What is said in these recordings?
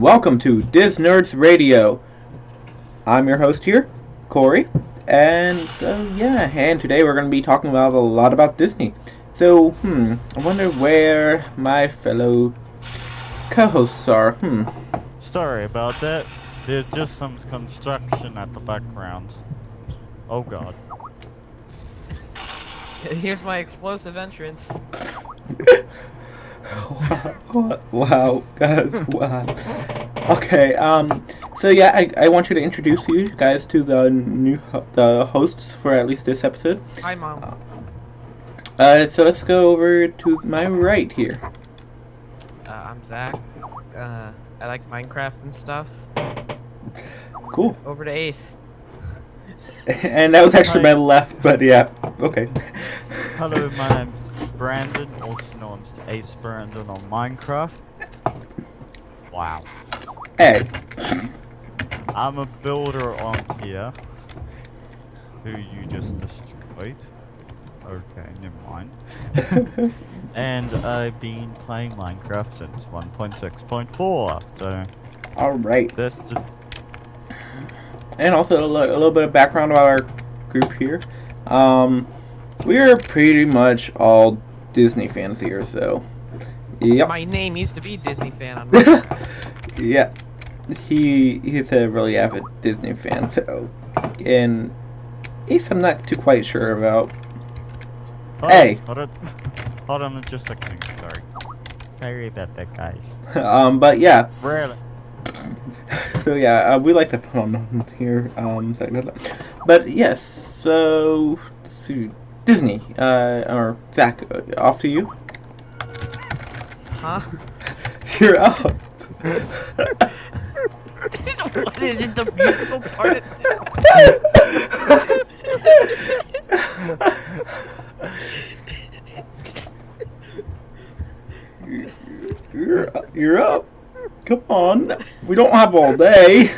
Welcome to DisNerds Radio. I'm your host here, Corey, and today we're going to be talking about a lot about Disney. So, I wonder where my fellow co-hosts are. Sorry about that. There's just some construction at the background. Oh god. Here's my explosive entrance. Wow, guys, wow. Okay, I want you to introduce you guys to the hosts for at least this episode. Hi, Mom. So let's go over to my right here. I'm Zach. I like Minecraft and stuff. Cool. Over to Ace. And that was actually my left, but yeah, okay. Hello, my name's Brandon, also known as Ace Brandon on Minecraft. Wow. Hey. I'm a builder on here. Who you just destroyed. Okay, never mind. And I've been playing Minecraft since 1.6.4, so... Alright. That's the... And also a little bit of background about our group here. We are pretty much all Disney fans here, so... Yep. My name used to be Disney fan on Yeah. He's a really avid Disney fan, so... And Ace I'm not too quite sure about. Hey! Hold on just a second, sorry. Sorry about that, guys. But yeah. Really? So yeah, we like to put on here, but yes, so Disney, or Zach, off to you. Huh? You're up. What is it, the musical part of You're up. Come on. We don't have all day.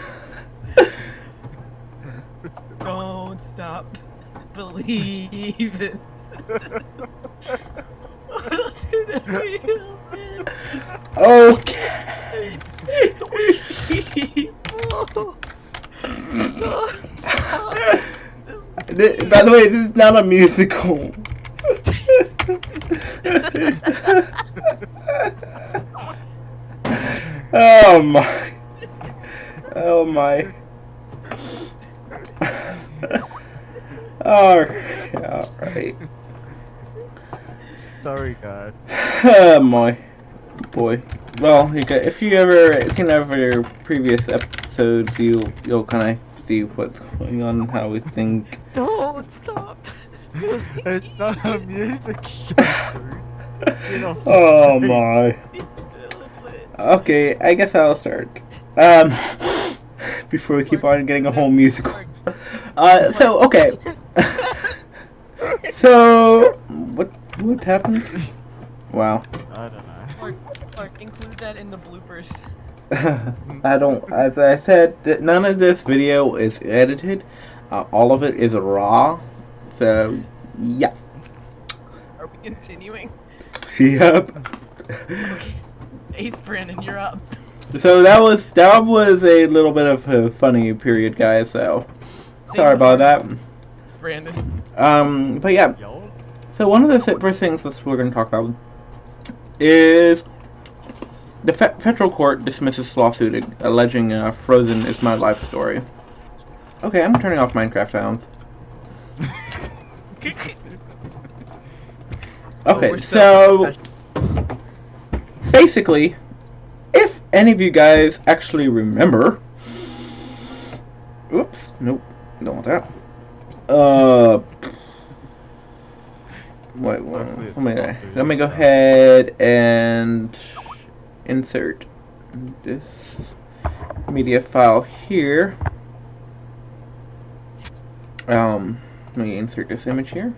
Don't stop. Believe it. Okay. By the way, this is not a musical. Oh my. Oh my. Alright. Sorry, guys. Oh my. Boy. Well, if you ever seen our previous episodes, you'll kind of see what's going on, how we think. Don't stop. It's not a music show, dude. Get off Oh the my. stage. Okay, I guess I'll start. Before we keep on getting a whole musical. Okay. So, what happened? Wow. I don't know. Clark, include that in the bloopers. As I said, none of this video is edited. All of it is raw. So, yeah. Are we continuing? Yep. Okay. Ace Brandon, you're up. So that was a little bit of a funny period, guys. So sorry about that. It's Brandon. But yeah. So one of the first things we're going to talk about is the federal court dismisses lawsuit alleging Frozen is my life story. Okay, I'm turning off Minecraft sounds. Okay, so basically, if any of you guys actually remember, oops, nope, don't want that. Wait, let me go ahead and insert this media file here. Let me insert this image here.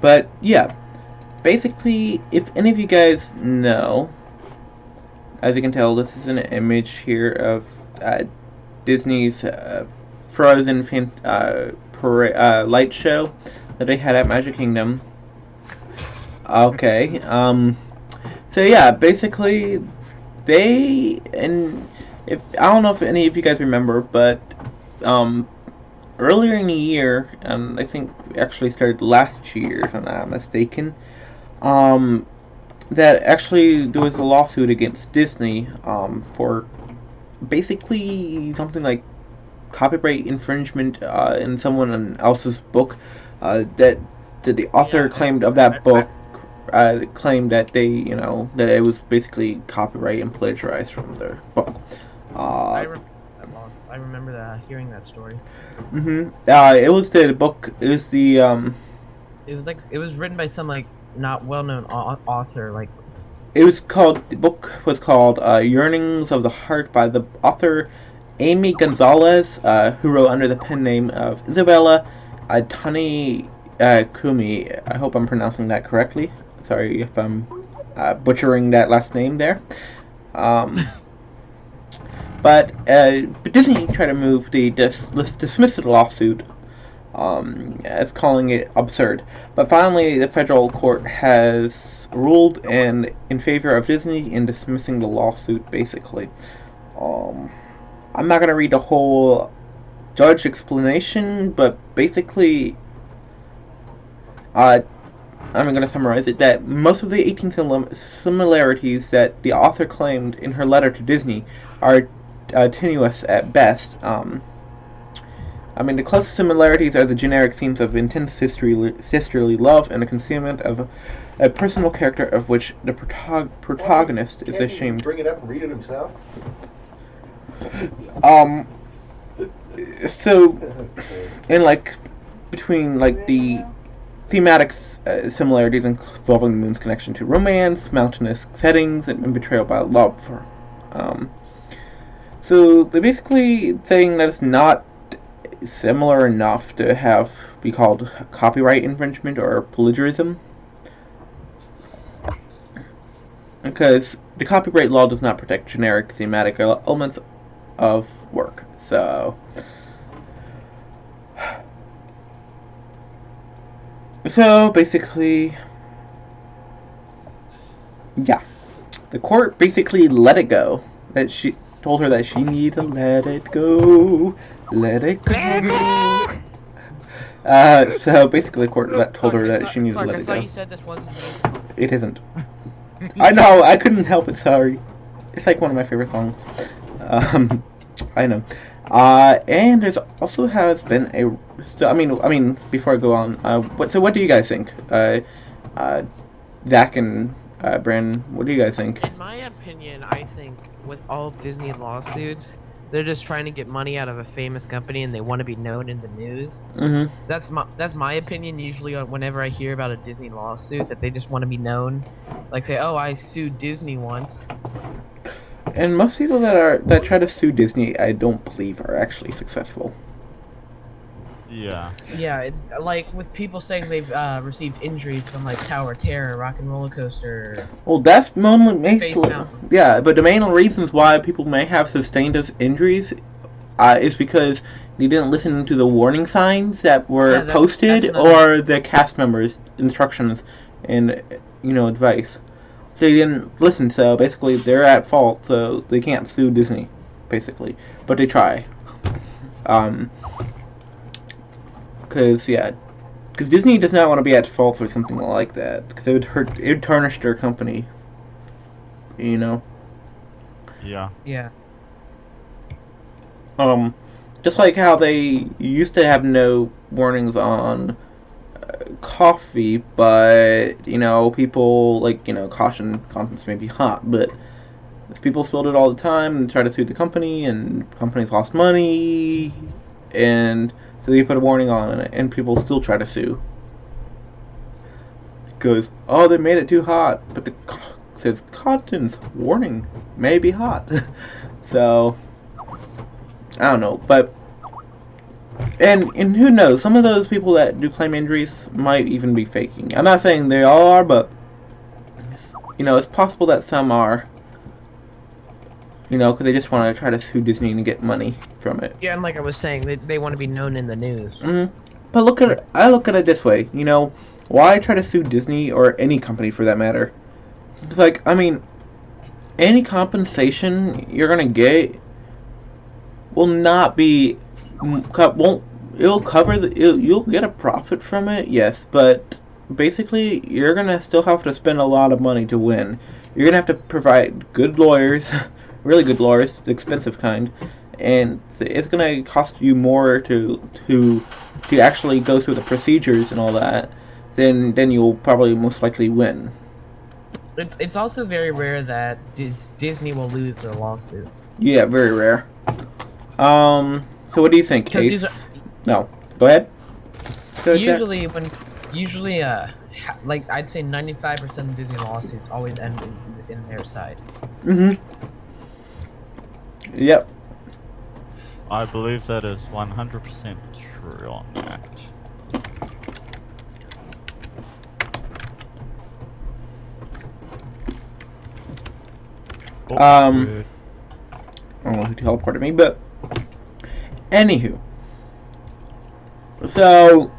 But yeah, basically, if any of you guys know, as you can tell, this is an image here of Disney's Frozen light show that they had at Magic Kingdom. Okay, So yeah, basically, they and if I don't know if any of you guys remember, but um, earlier in the year, and I think actually started last year, if I'm not mistaken, um, that actually there was a lawsuit against Disney for basically something like copyright infringement in someone else's book that the author Yeah, claimed of that I, book claimed that they that it was basically copyright and plagiarized from their book. I Uh, remember that loss. I remember that hearing that story. it was the book. It was the It was like it was written by some like not well-known author. Like It was called. The book was called "Yearnings of the Heart" by the author Amy Gonzalez, who wrote under the pen name of Isabella Tani Kumi. I hope I'm pronouncing that correctly. Sorry if I'm butchering that last name there. Um, but Disney tried to move the dismiss the lawsuit as calling it absurd. But finally, the federal court has ruled in favor of Disney in dismissing the lawsuit. Basically, I'm not gonna read the whole judge explanation, but basically, uh, I'm gonna summarize it that most of the 18 similarities that the author claimed in her letter to Disney are tenuous at best. I mean, the closest similarities are the generic themes of intense sisterly love and the concealment of a personal character of which the protagonist is Can't he ashamed. bring it up and read it himself? Um, so, in like, between like the thematic similarities involving the moon's connection to romance, mountainous settings, and betrayal by love. So they're basically saying that it's not similar enough to have be called copyright infringement or plagiarism, because the copyright law does not protect generic thematic elements of work. So basically, yeah, the court basically let it go. That she told her that she needed to let it go. Let it go. So basically, the court told her that she needed to let I it thought go. you said this wasn't. It isn't. I know. I couldn't help it. Sorry. It's like one of my favorite songs. I know. And there's also has been a. So, I mean, before I go on, what do you guys think? Zach and Brandon, what do you guys think? In my opinion, I think with all Disney lawsuits, they're just trying to get money out of a famous company and they want to be known in the news. Mm-hmm. That's my opinion usually whenever I hear about a Disney lawsuit, that they just want to be known. Like say, oh, I sued Disney once. And most people that try to sue Disney, I don't believe are actually successful. Yeah. Yeah, like with people saying they've received injuries from like Tower of Terror, Rock and Roller Coaster. Well, that's mainly Space Mountain. yeah, but the main reasons why people may have sustained those injuries is because they didn't listen to the warning signs that were posted that's or the cast members' instructions and advice. They didn't listen, so basically they're at fault, so they can't sue Disney, basically. But they try. Because Disney does not want to be at fault for something like that, because it would tarnish their company. Yeah. Yeah. Just like how they used to have no warnings on coffee, but people caution contents may be hot, but if people spilled it all the time and try to sue the company, and companies lost money, and so they put a warning on it, and people still try to sue because they made it too hot, but the says contents warning may be hot. So I don't know, but and who knows? Some of those people that do claim injuries might even be faking. I'm not saying they all are, but it's possible that some are. Because they just want to try to sue Disney and get money from it. Yeah, and like I was saying, they want to be known in the news. But I look at it this way. Why try to sue Disney or any company for that matter? It's like, I mean, any compensation you're gonna get will not be won't it'll cover you'll get a profit from it, yes, but basically you're gonna still have to spend a lot of money to win. You're gonna have to provide good lawyers, really good lawyers, the expensive kind, and it's gonna cost you more to actually go through the procedures and all that. Then you'll probably most likely win. It's also very rare that Disney will lose a lawsuit. Yeah, very rare. So what do you think, Because Ace? these are No, go ahead. Go ahead, Zach. usually like I'd say 95% of Disney lawsuits always end in their side. Mhm. Yep. I believe that is 100% true on that. Oh, I don't know who teleported me, but anywho. So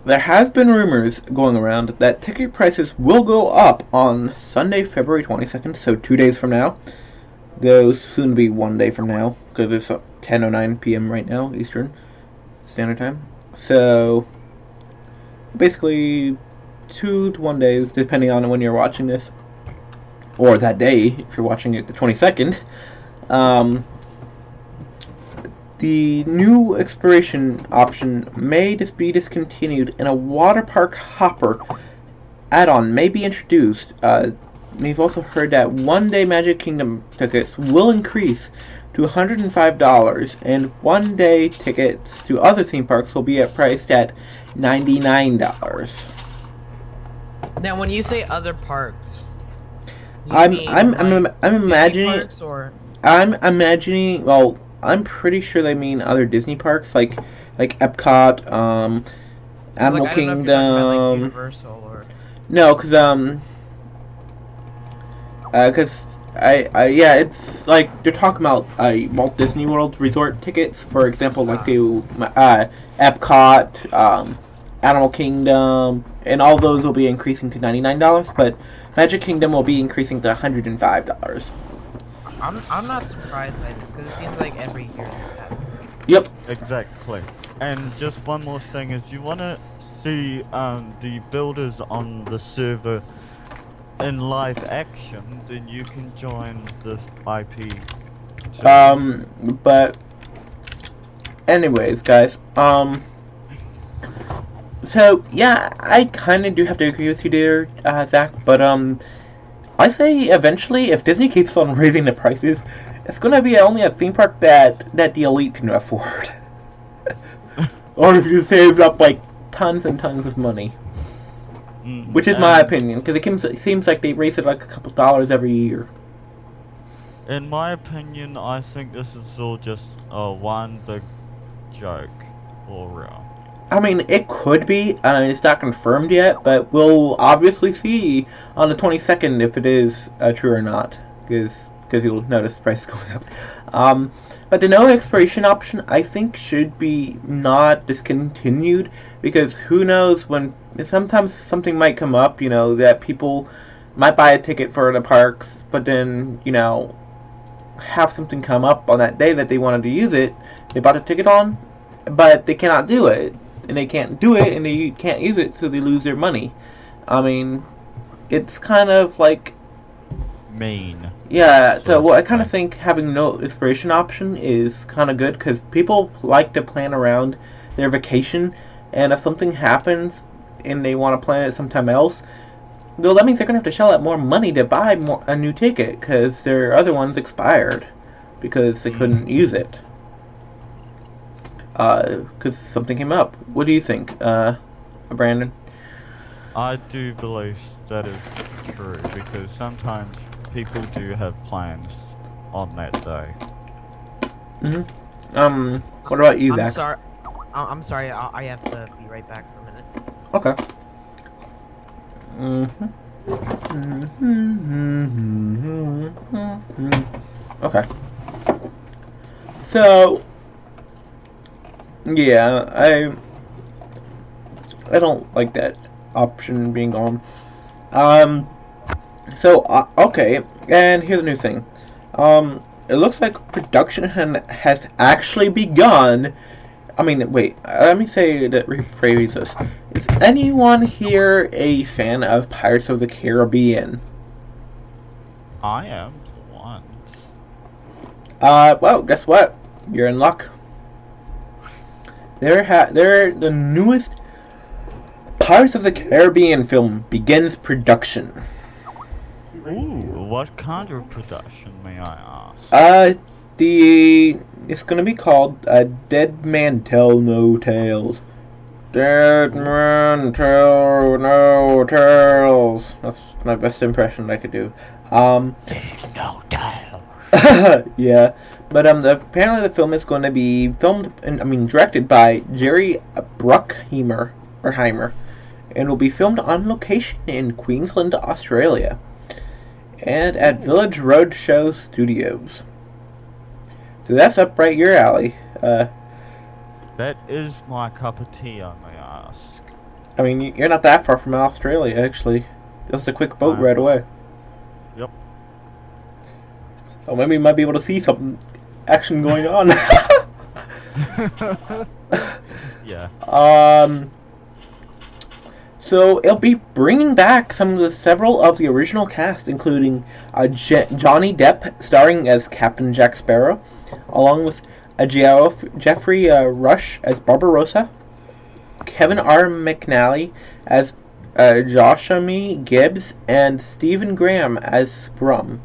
there has been rumors going around that ticket prices will go up on Sunday, February 22nd, so 2 days from now. Though soon be 1 day from now, because it's 10:09 p.m. right now, Eastern Standard Time. So basically 2 to 1 days, depending on when you're watching this, or that day if you're watching it the 22nd. Um, the new expiration option may be discontinued, and a water park hopper add-on may be introduced. We've also heard that 1-day Magic Kingdom tickets will increase to $105, and 1-day tickets to other theme parks will be priced at $99. Now, when you say other parks, you I'm mean I'm I'm like I'm Disney imagining parks or I'm imagining. Well, I'm pretty sure they mean other Disney parks, like Epcot, 'cause, like Animal I don't know if you're talking about like Kingdom. Universal or No, cause I yeah, it's like they're talking about Walt Disney World resort tickets, for example, like the Epcot, Animal Kingdom, and all those will be increasing to $99, but Magic Kingdom will be increasing to $105. I'm not surprised by this because it seems like every year this happens. Yep. exactly. And just one more thing is you want to see the builders on the server in live action, then you can join this IP too. But anyways, guys, so yeah, I kind of do have to agree with you there, Zach. But I say eventually, if Disney keeps on raising the prices, it's gonna be only a theme park that the elite can afford, or if you save up like tons and tons of money, which is my And opinion, because it seems like they raise it like a couple dollars every year. in my opinion, I think this is all just one big joke for real. I mean, it could be. It's not confirmed yet, but we'll obviously see on the 22nd if it is true or not, because you'll notice the price is going up. But the no expiration option, I think, should be not discontinued, because who knows when sometimes something might come up, that people might buy a ticket for the parks, but then have something come up on that day that they wanted to use it. They bought a ticket on, but they cannot do it, and they can't do it, and they can't use it, so they lose their money. I mean, it's kind of like, Mean. yeah. So what I kind of Right. think having no expiration option is kind of good, because people like to plan around their vacation, and if something happens and they want to plan it sometime else, well, that means they're gonna have to shell out more money to buy a new ticket, because their other ones expired because they couldn't use it. Because something came up. What do you think, Brandon? I do believe that is true because sometimes people do have plans on that day. What about you, I'm Zach? sorry. I'm sorry. I have to be right back for a minute. Okay. Okay. So, yeah, I don't like that option being gone. Um, okay, and here's a new thing. It looks like production has actually begun. I mean, wait, let me rephrase this. Is anyone here a fan of Pirates of the Caribbean? I am for once. Well, guess what? You're in luck. The newest Pirates of the Caribbean film begins production. Ooh, what kind of production, may I ask? It's gonna be called Dead Man Tell No Tales. Dead Man Tell No Tales. That's my best impression I could do. There's no tale. Yeah, but apparently the film is going to be directed by Jerry Bruckheimer or Heimer, and will be filmed on location in Queensland, Australia, and at Village Roadshow Studios. So that's up right your alley. That is my cup of tea, I may ask. I mean, you're not that far from Australia, actually. Just a quick boat right away. Yep. So maybe you might be able to see some action going on. Yeah. So it'll be bringing back several of the original cast, including Johnny Depp starring as Captain Jack Sparrow, along with Jeffrey Rush as Barbarossa, Kevin R. McNally as Joshua Gibbs, and Stephen Graham as Scrum.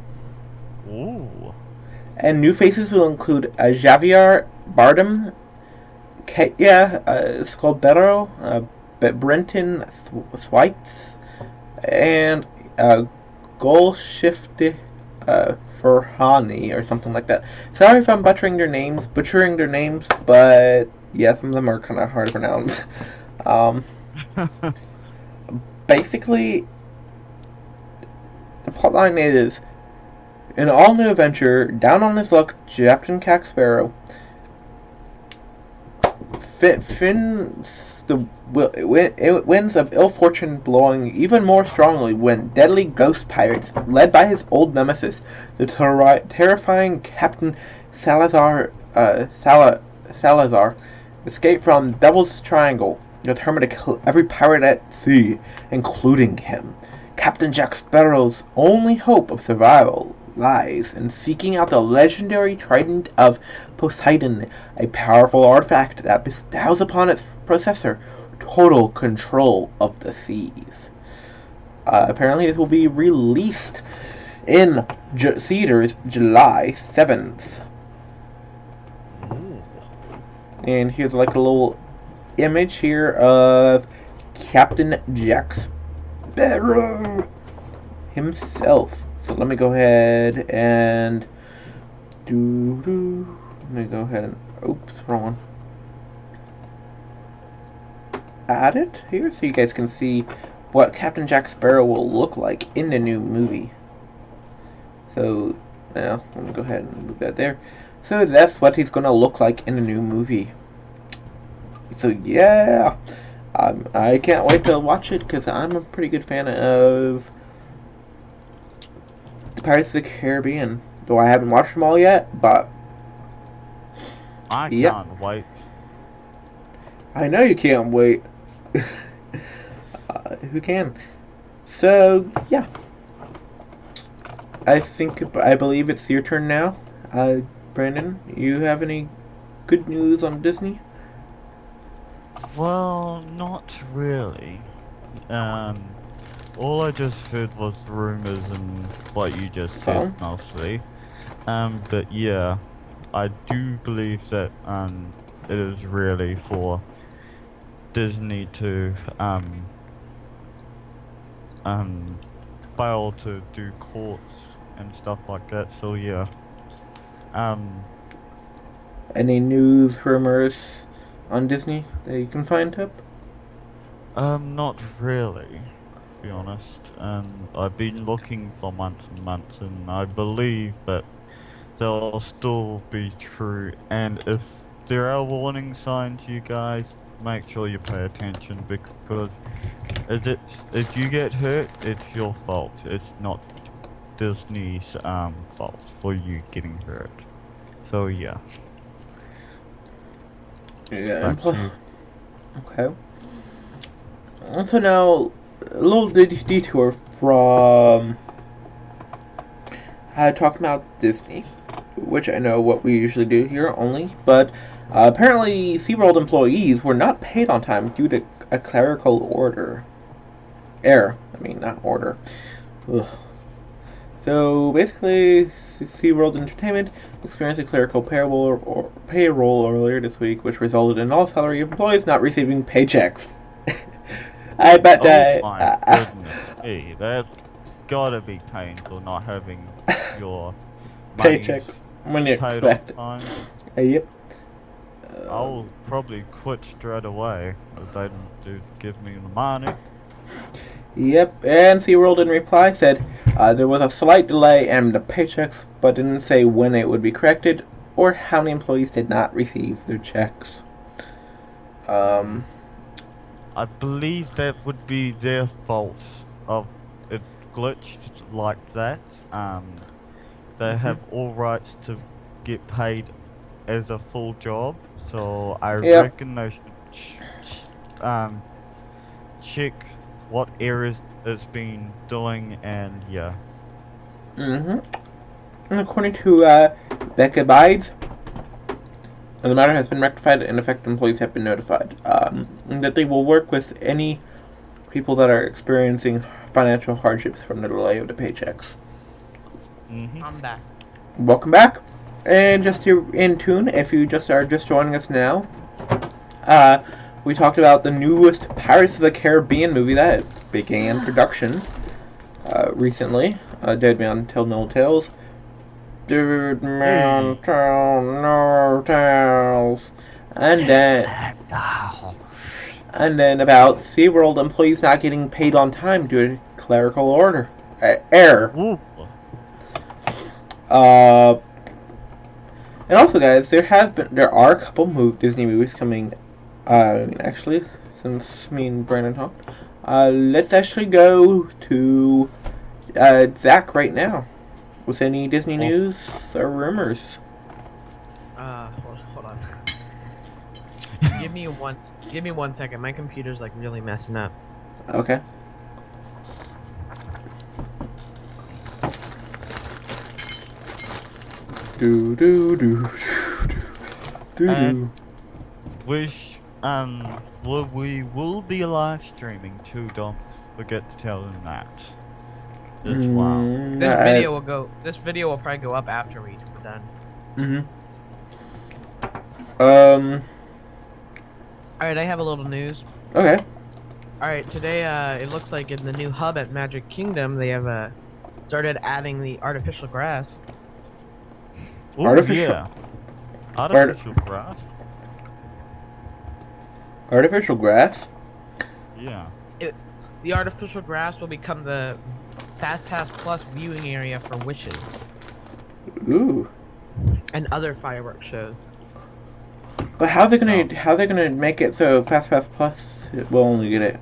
Ooh. And new faces will include Javier Bardem, Katia Scolbero, Brenton Thwaites, and Golshifteh Farhani, or something like that. Sorry if I'm butchering their names, but yeah, some of them are kind of hard to pronounce. Basically, the plotline is: in an all-new adventure, down on his luck, Captain Jack Sparrow Finn's the winds of ill fortune blowing even more strongly when deadly ghost pirates, led by his old nemesis, the terrifying Captain Salazar, escape from Devil's Triangle, determined to kill every pirate at sea, including him. Captain Jack Sparrow's only hope of survival lies in seeking out the legendary Trident of Poseidon, a powerful artifact that bestows upon its possessor total control of the seas. Apparently this will be released in theaters July 7th. Ooh. And here's like a little image here of Captain Jack Sparrow himself. So let me go ahead and let me go ahead and oops, wrong one. Add it here so you guys can see what Captain Jack Sparrow will look like in the new movie. So now let me go ahead and move that there. So that's what he's gonna look like in the new movie. So yeah, I can't wait to watch it because I'm a pretty good fan of the Pirates of the Caribbean. Though I haven't watched them all yet, but I yep. can't wait. I know you can't wait. Who can? So yeah, I believe it's your turn now. Brandon, you have any good news on Disney? Well, not really. All I just heard was rumors and what you just said mostly. But yeah, I do believe that it is really for Disney to fail to do courts and stuff like that. So yeah. Any news rumors on Disney that you can find up? Not really, to be honest. I've been looking for months and months, and I believe that they'll still be true. And if there are warning signs, you guys, make sure you pay attention, because If you get hurt, it's your fault. It's not Disney's fault for you getting hurt. So yeah, Yeah, back to you. okay. So now, a little detour from talking about Disney, which I know what we usually do here only, but apparently SeaWorld employees were not paid on time due to a clerical error. I mean, not order. Ugh. So basically, SeaWorld Entertainment experienced a clerical payroll earlier this week, which resulted in all salary employees not receiving paychecks. I bet Oh my goodness, hey, that's gotta be painful not having your paycheck money when you paid on expect it. time. Yep. I'll probably quit straight away if they do give me the money. Yep, and SeaWorld in reply said there was a slight delay in the paychecks, but didn't say when it would be corrected or how many employees did not receive their checks. I believe that would be their fault of it glitched like that. They have all rights to get paid as a full job, so I Yep. reckon they should check what errors it's been doing, and yeah. And according to Becca Bides, the matter has been rectified and affected employees have been notified. And that they will work with any people that are experiencing financial hardships from the delay of the paychecks. I'm back. Welcome back. And just here in tune, if you are just joining us now, we talked about the newest Pirates of the Caribbean movie that began production recently. Dead Man Tell No Tales. Dead Man Tell No Tales. And then about SeaWorld employees not getting paid on time due to clerical error. Ooh. And also, guys, there are a couple Disney movies coming. Actually, since me and Brandon talked, let's actually go to Zach right now with any Disney news or rumors. Hold on. Give me 1 second. My computer's like really messing up. Okay. Do do do do do do. We will be live streaming too. Don't forget to tell them that as well. This video will probably go up after we're done. Alright, I have a little news. Okay. Alright, today it looks like in the new hub at Magic Kingdom they have started adding the artificial grass. Ooh, yeah. Artificial grass? Artificial grass? Yeah. The artificial grass will become the Fast Pass Plus viewing area for Wishes. Ooh. And other fireworks shows. But how they gonna make it so Fast Pass Plus will only get it?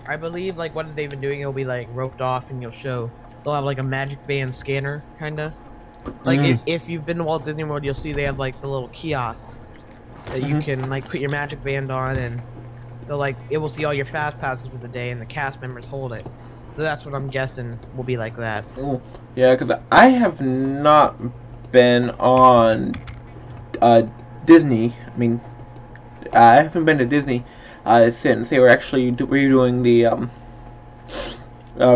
I believe like what they've been doing, it'll be like roped off and they'll have like a magic band scanner kinda. Like if you've been to Walt Disney World, you'll see they have like the little kiosks that you can like put your magic band on, and it will see all your fast passes for the day, and the cast members hold it. So that's what I'm guessing will be like that. Oh, yeah, because I have not been on Disney. I mean, I haven't been to Disney since they were actually redoing the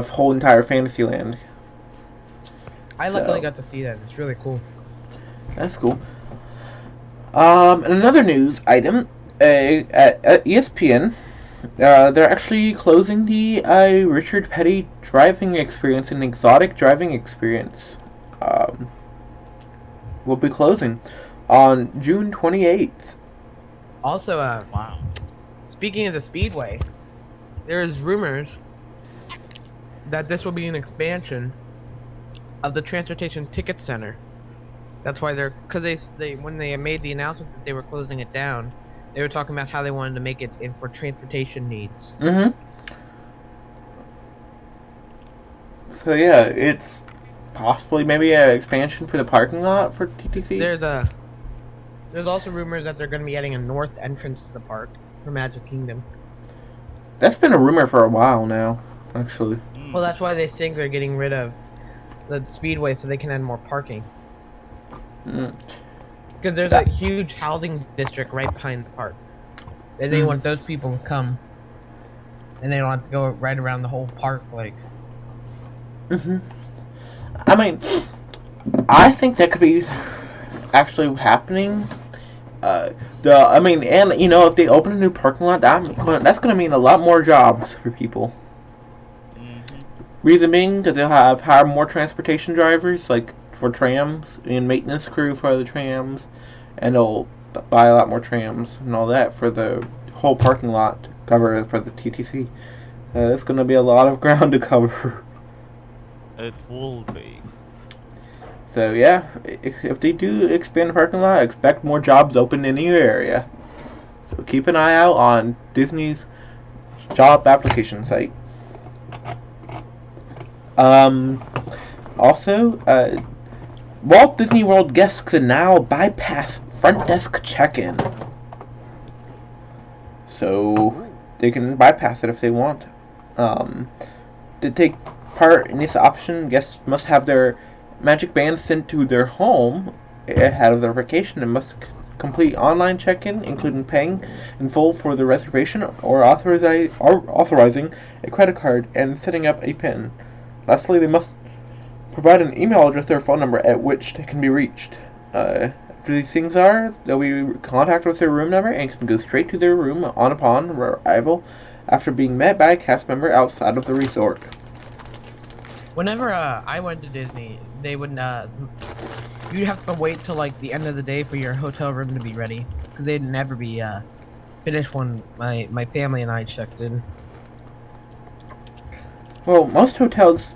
whole entire Fantasyland. I luckily got to see that. It's really cool. That's cool. And another news item, at ESPN, they're actually closing the Richard Petty driving experience and exotic driving experience. Will be closing on June 28th. Also, wow. Speaking of the Speedway, there's rumors that this will be an expansion of the Transportation Ticket Center. That's why because they when they made the announcement that they were closing it down, they were talking about how they wanted to make it for transportation needs. So yeah, it's possibly maybe an expansion for the parking lot for TTC. There's also rumors that they're going to be adding a north entrance to the park for Magic Kingdom. That's been a rumor for a while now, actually. Well, that's why they think they're getting rid of the speedway so they can add more parking. Because there's a huge housing district right behind the park. And they want those people to come. And they don't have to go right around the whole park, like. I mean, I think that could be actually happening. And you know, if they open a new parking lot, that's going to mean a lot more jobs for people. Reason being, because they'll hire more transportation drivers, like for trams, and maintenance crew for the trams, and they'll buy a lot more trams and all that for the whole parking lot to cover for the TTC. It's going to be a lot of ground to cover. It will be. So yeah, if they do expand the parking lot, expect more jobs open in your area. So keep an eye out on Disney's job application site. Also, Walt Disney World guests can now bypass front desk check-in. So they can bypass it if they want. To take part in this option, guests must have their Magic Band sent to their home ahead of their vacation and must complete online check-in, including paying in full for the reservation or authorizing a credit card and setting up a PIN. Lastly, they must provide an email address or phone number at which they can be reached. After these things they'll be contacted with their room number and can go straight to their room upon arrival after being met by a cast member outside of the resort. Whenever I went to Disney, they would you'd have to wait till like the end of the day for your hotel room to be ready, because they'd never be finished when my family and I checked in. Well, most hotels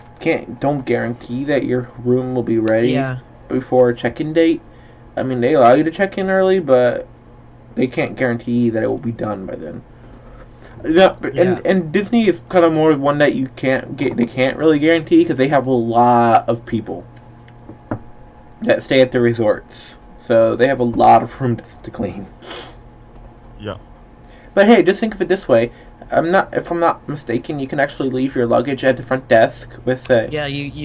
don't guarantee that your room will be ready before check-in date. I mean, they allow you to check in early, but they can't guarantee that it will be done by then. And Disney is kind of more one that they can't really guarantee, because they have a lot of people that stay at the resorts, so they have a lot of room to clean. Yeah. But hey, just think of it this way: if I'm not mistaken, you can actually leave your luggage at the front desk with a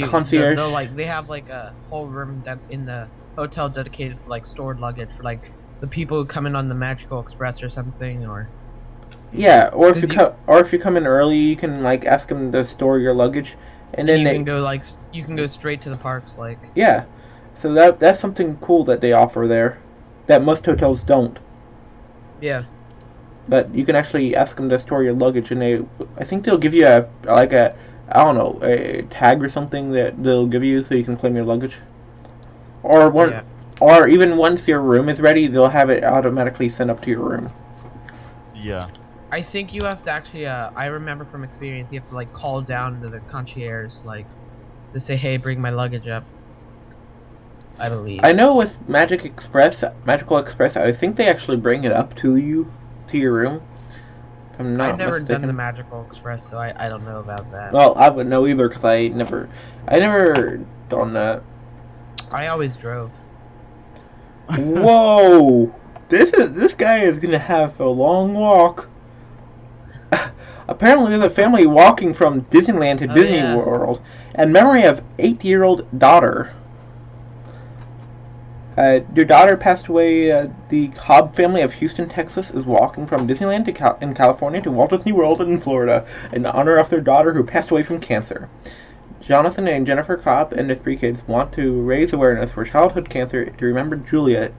concierge. They have like a whole room in the hotel dedicated for like stored luggage for like the people who come in on the Magical Express or something, or. Yeah, or if you come in early, you can like ask them to store your luggage, and then you can go straight to the parks, like. Yeah, so that's something cool that they offer there, that most hotels don't. Yeah. But you can actually ask them to store your luggage, and I think they'll give you a tag or something that they'll give you so you can claim your luggage. Or even once your room is ready, they'll have it automatically sent up to your room. Yeah. I think you have to actually, I remember from experience, you have to like call down to the concierge, like, to say, hey, bring my luggage up. I believe. I know with Magical Express, I think they actually bring it up to you, to your room. If I'm not I've never mistaken. done the Magical Express, so I don't know about that. Well, I wouldn't know either, because I never done that. I always drove. Whoa! This guy is gonna have a long walk. Apparently, there's a family walking from Disneyland to Disney World, and memory of 8-year-old daughter. Your daughter passed away. The Cobb family of Houston, Texas, is walking from Disneyland in California to Walt Disney World in Florida in honor of their daughter who passed away from cancer. Jonathan and Jennifer Cobb and their 3 kids want to raise awareness for childhood cancer to remember Julia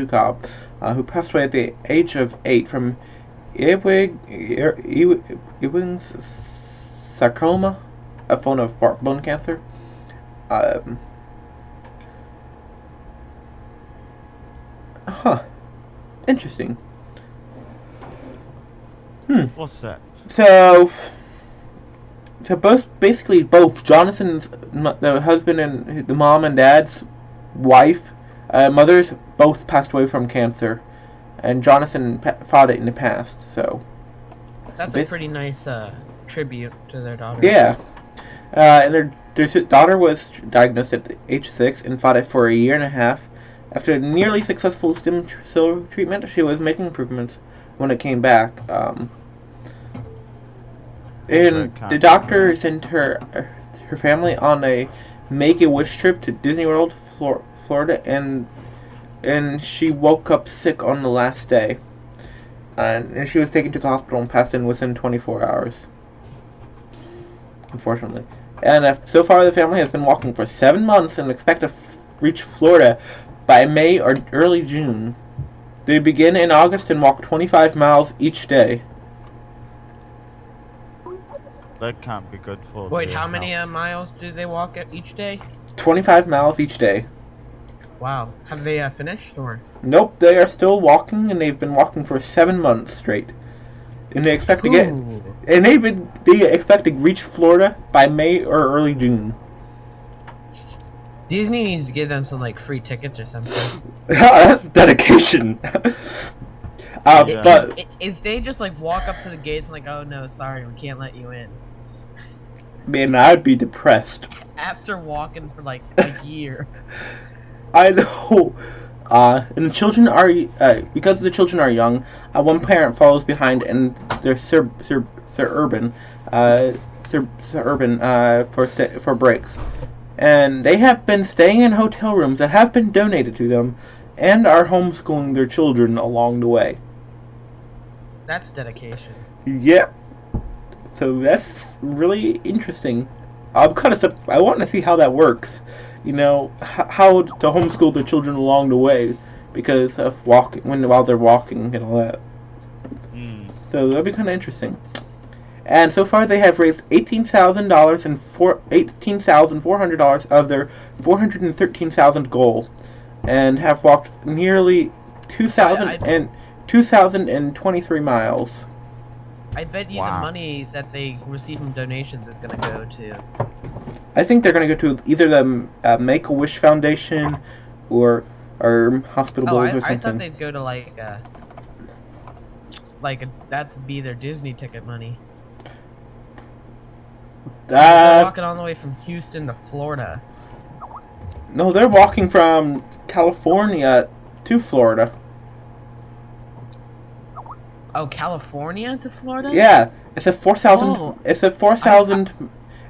Cobb, who passed away at the age of 8 from Ewing's sarcoma, a form of bone cancer. Interesting. What's that? So both Jonathan's, the husband and the mom and dad's wife, mothers, both passed away from cancer, and Jonathan fought it in the past. So that's a pretty nice tribute to their daughter. Yeah, and their daughter was diagnosed at age 6 and fought it for a year and a half. After a nearly successful stem cell treatment, she was making improvements when it came back. And the doctor sent her family on a Make-A-Wish trip to Disney World, Florida, and she woke up sick on the last day. And she was taken to the hospital and passed in within 24 hours. Unfortunately. And so far the family has been walking for 7 months and expect to reach Florida by May or early June. They begin in August and walk 25 miles each day. That can't be good for Wait, how many miles do they walk each day? 25 miles each day. Wow. Have they finished, or? Nope, they are still walking, and they've been walking for 7 months straight. And they expect to get... And they expect to reach Florida by May or early June. Disney needs to give them some, like, free tickets or something. Dedication. Yeah. But... If they just, like, walk up to the gates and, like, oh, no, sorry, we can't let you in. Man, I'd be depressed. After walking for, like, a year. I know. And the children are, because the children are young, one parent follows behind, and they're suburban for breaks. And they have been staying in hotel rooms that have been donated to them, and are homeschooling their children along the way. That's dedication. Yep. So that's really interesting. I want to see how that works. You know, how to homeschool their children along the way because of while they're walking and all that. So that'd be kind of interesting. And so far, they have raised $18,000 and $18,400 of their $413,000 goal, and have walked nearly 2,023 miles. I bet you the money that they receive from donations is gonna go to. I think they're gonna go to either the Make-A-Wish Foundation or hospitals or something. I thought they'd go to that'd be their Disney ticket money. They're walking all the way from Houston to Florida. No, they're walking from California to Florida. Oh, California to Florida? Yeah, it's a 4,000. Oh. It's a 4,000.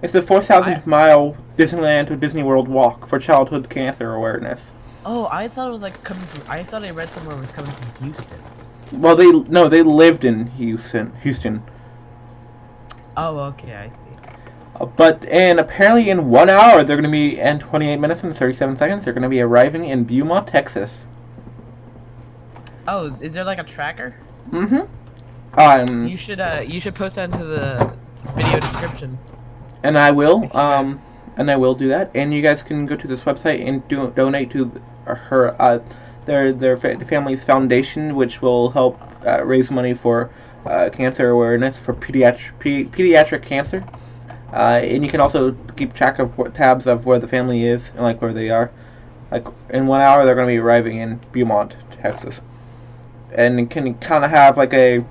It's a 4,000-mile Disneyland to Disney World walk for childhood cancer awareness. Oh, I thought it was like coming from. I thought I read somewhere it was coming from Houston. Well, they lived in Houston. Oh, okay, I see. And apparently in 1 hour they're going to be, and 28 minutes and 37 seconds, they're going to be arriving in Beaumont, Texas. Oh, is there like a tracker? Mm-hmm. You should post that into the video description. And I will, do that. And you guys can go to this website and donate to the family's foundation, which will help raise money for cancer awareness for pediatric cancer. And you can also keep track of tabs of where the family is and like where they are. Like in 1 hour, they're going to be arriving in Beaumont, Texas, and you can kind of have like a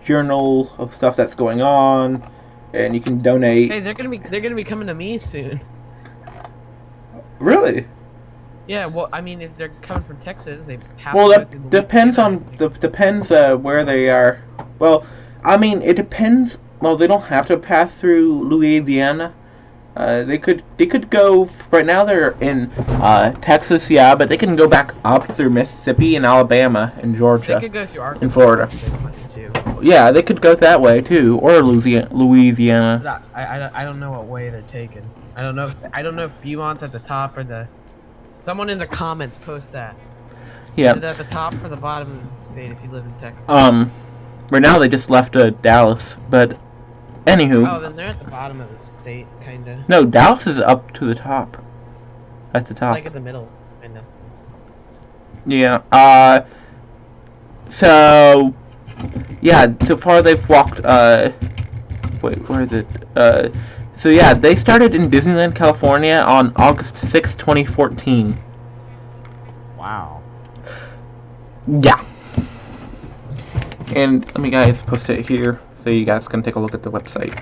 journal of stuff that's going on, and you can donate. Hey, they're gonna be coming to me soon. Really? Yeah. Well, I mean, if they're coming from Texas, they have well, to. That depends where they are. Well, I mean, it depends. Well, they don't have to pass through Louisiana. They could go. Right now they're in Texas, yeah, but they can go back up through Mississippi and Alabama and Georgia. They could go through Arkansas and Florida. Too. Yeah, they could go that way too, or Louisiana. I don't know what way they're taking. I don't know if Beaumont's at the top or the. Someone in the comments post that. Yeah. Is it at the top or the bottom of the state if you live in Texas? Right now they just left Dallas, but anywho. Oh, then they're at the bottom of the state, kinda. No, Dallas is up to the top. At the top. Like at the middle, kinda. Yeah. So. Yeah. So far they've walked. Wait, where is it? So yeah, they started in Disneyland, California on August 6, 2014. Wow. Yeah. And let me guys post it here so you guys can take a look at the website.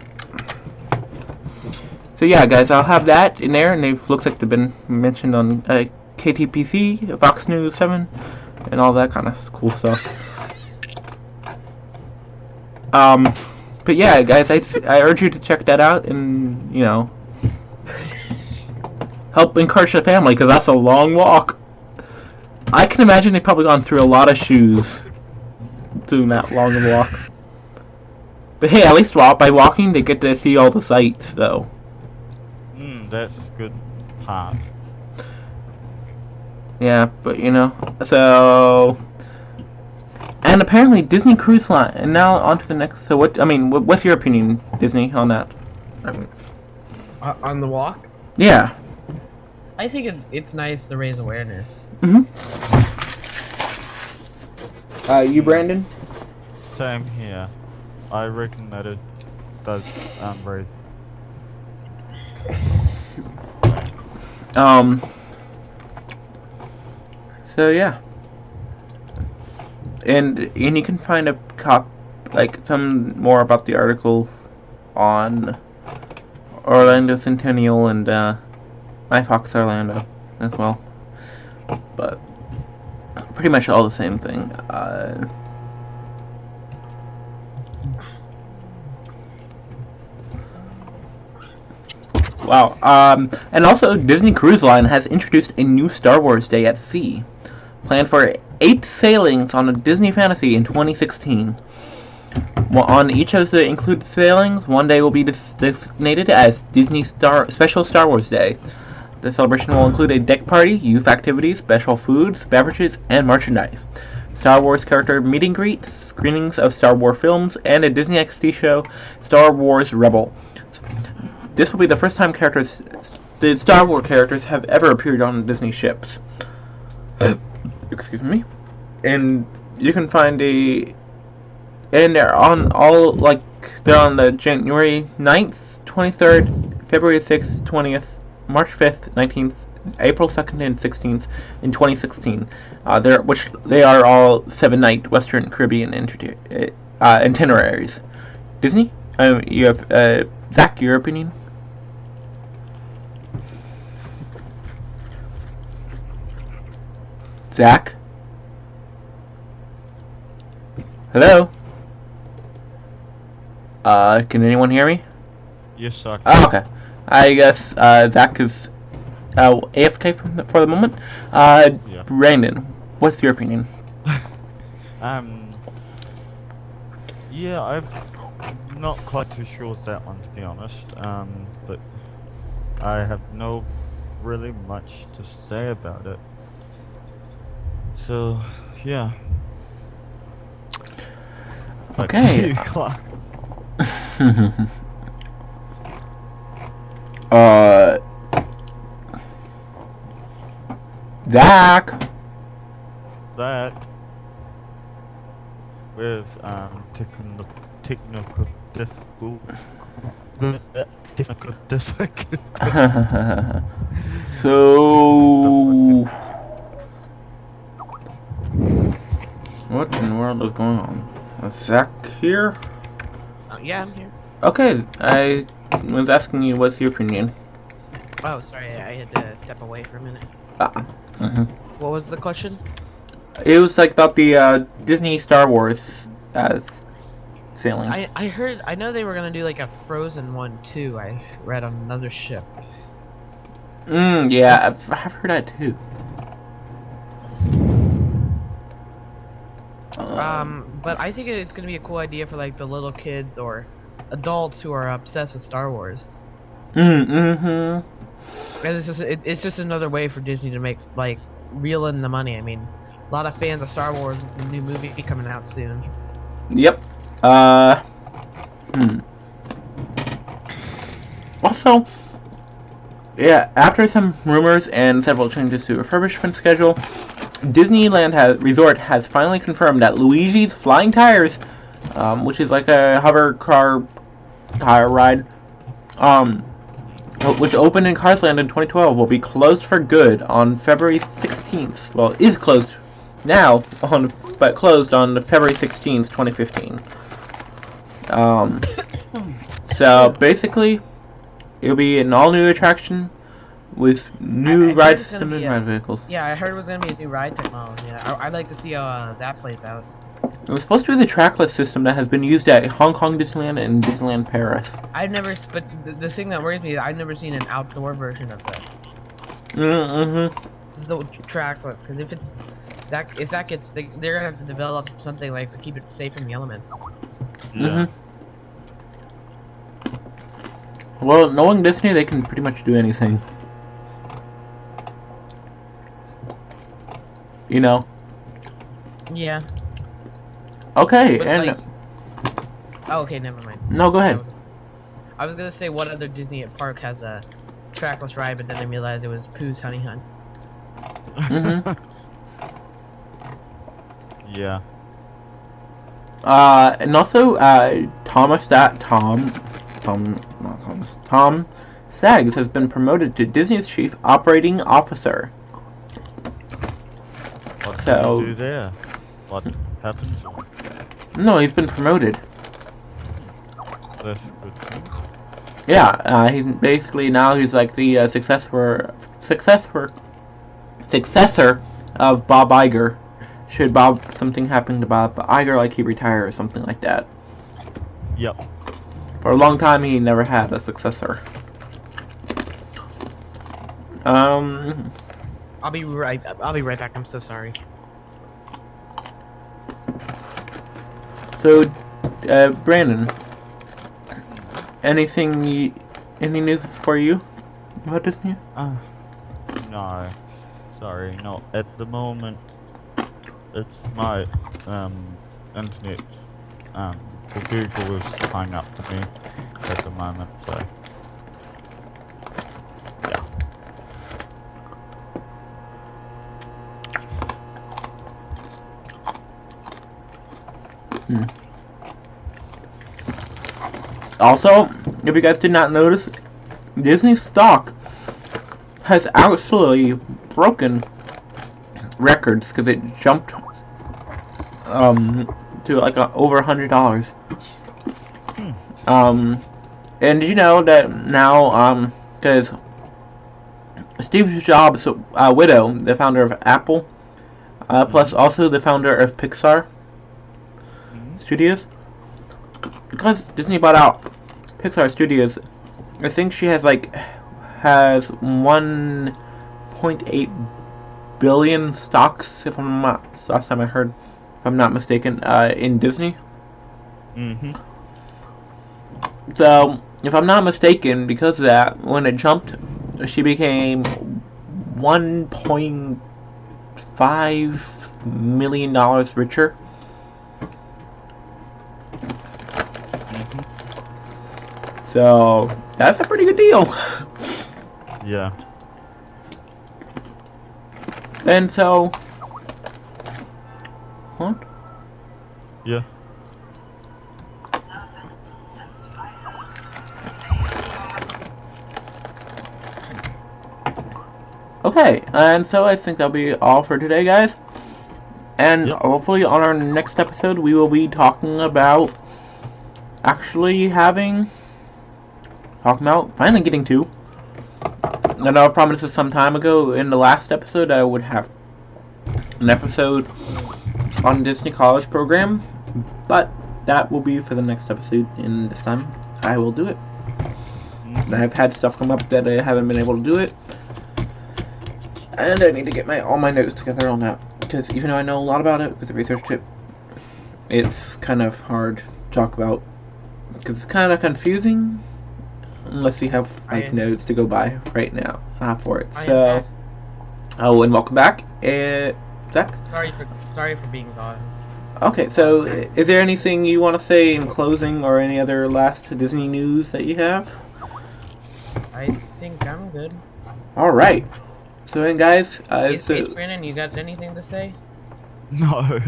So yeah, guys, I'll have that in there, and they looks like they've been mentioned on KTPC, Fox News 7, and all that kind of cool stuff. But yeah, guys, I urge you to check that out, and help encourage the family, because that's a long walk. I can imagine they've probably gone through a lot of shoes doing that long walk. But hey, at least by walking, they get to see all the sights, though. That's good part. Yeah, but so. And apparently Disney Cruise Line, and now on to the next. So what's your opinion, Disney, on that? On the walk? Yeah. I think it's nice to raise awareness. You, Brandon? Same here. I reckon that it does raise. So yeah. And you can find some more about the articles on Orlando Centennial and My Fox Orlando as well. But pretty much all the same thing. Wow. And also Disney Cruise Line has introduced a new Star Wars Day at Sea, planned for 8 sailings on a Disney Fantasy in 2016. On each of the included sailings, one day will be designated as Disney Special Star Wars Day. The celebration will include a deck party, youth activities, special foods, beverages, and merchandise, Star Wars character meet and greets, screenings of Star Wars films, and a Disney XD show, Star Wars Rebel. This will be the first time the Star Wars characters have ever appeared on Disney ships. Excuse me. And you can find and they're on they're on the January 9th, 23rd, February 6th, 20th, March 5th, 19th, April 2nd, and 16th in 2016. They are all 7-night Western Caribbean itineraries. Disney? You have Zach, your opinion? Zach? Hello? Can anyone hear me? Yes, sir. Oh, okay. I guess Zach is AFK for the moment. Yeah. Brandon, what's your opinion? Yeah, I'm not quite too sure with that one, to be honest. But I have no really much to say about it. So, yeah. Okay. Clark. Zach. That with technical difficulty. So, what in the world is going on? Is Zach here? Yeah, I'm here. Okay, I was asking you what's your opinion. Oh, sorry, I had to step away for a minute. What was the question? It was about the Disney Star Wars sailing. I know they were gonna do a Frozen one too. I read on another ship. Yeah, I've heard that too. But I think it's gonna be a cool idea for the little kids or adults who are obsessed with Star Wars. And it's just another way for Disney to make reel in the money. I mean, a lot of fans of Star Wars with the new movie coming out soon. Yep. Also, yeah, after some rumors and several changes to refurbishment schedule, Disneyland Resort has finally confirmed that Luigi's Flying Tires, which is like a hover car tire ride, which opened in Cars Land in 2012, will be closed for good on February 16th. Well, it is closed now, but closed on February 16th, 2015. So basically, It'll be an all-new attraction with new I heard ride it's gonna system be and a- ride vehicles. Yeah, I heard it was gonna be a new ride technology. I'd like to see how that plays out. It was supposed to be the trackless system that has been used at Hong Kong Disneyland and Disneyland Paris. But the thing that worries me is I've never seen an outdoor version of that. Mm-hmm. The trackless, because if that gets, they're gonna have to develop something like to keep it safe from the elements. Yeah. Well, knowing Disney, they can pretty much do anything. You know. Yeah. Okay, But, and like- Oh, okay, never mind. no, go ahead. I was gonna say what other Disney park has a trackless ride, but then I realized it was Pooh's Honey Hunt. Mhm. Yeah. And also, Tom Saggs has been promoted to Disney's Chief Operating Officer. What So- do you do there? What happens? No, he's been promoted. That's good thing. Yeah, he's basically now he's like the successor of Bob Iger. Should something happen to Bob Iger, like he retire or something like that. Yep. For a long time, he never had a successor. I'll be right back. I'm so sorry. So, Brandon, any news for you about Disney? No. Sorry, not at the moment. It's my internet for Google is hung up for me at the moment, so yeah. Also, if you guys did not notice, Disney stock has actually broken records because it jumped to like over $100. And did you know that now because Steve Jobs' widow, the founder of Apple, plus also the founder of Pixar Studios, because Disney bought out Pixar Studios, I think she has 1.8 billion stocks, if I'm not, last time I heard, if I'm not mistaken, in Disney. So, if I'm not mistaken, because of that, when it jumped, she became $1.5 million richer. So, that's a pretty good deal. Yeah. And so... What? Yeah. Okay, and so I think that'll be all for today, guys. And Yep. hopefully on our next episode, we will be talking about finally getting to. I know I promised this some time ago in the last episode that I would have an episode on Disney College program, but that will be for the next episode, and this time I will do it. I've had stuff come up that I haven't been able to do it, and I need to get all my notes together on that, because even though I know a lot about it with the research tip, it's kind of hard to talk about, because it's kind of confusing unless you have notes to go by right now for it. So, oh, and welcome back, Zach. Sorry for being gone. Okay, so is there anything you want to say in closing, or any other last Disney news that you have? I think I'm good. All right. So then, guys, Space Brandon, you got anything to say? No.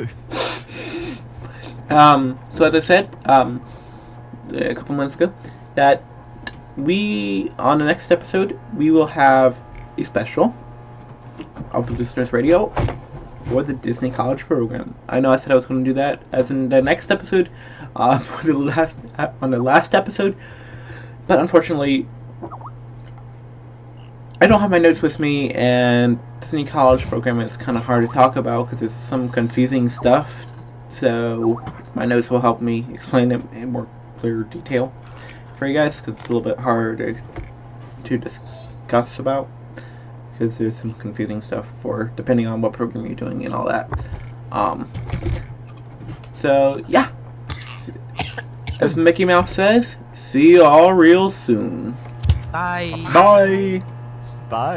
So as I said, a couple months ago, that on the next episode, we will have a special of the DisNerds Radio for the Disney College program. I know I said I was going to do that as in the next episode, on the last episode, but unfortunately, I don't have my notes with me, and Disney College program is kind of hard to talk about because there's some confusing stuff. So my notes will help me explain it in more clear detail for you guys because it's a little bit hard to discuss about because there's some confusing stuff for depending on what program you're doing and all that. So yeah, as Mickey Mouse says, see you all real soon. Bye. Bye. Bye.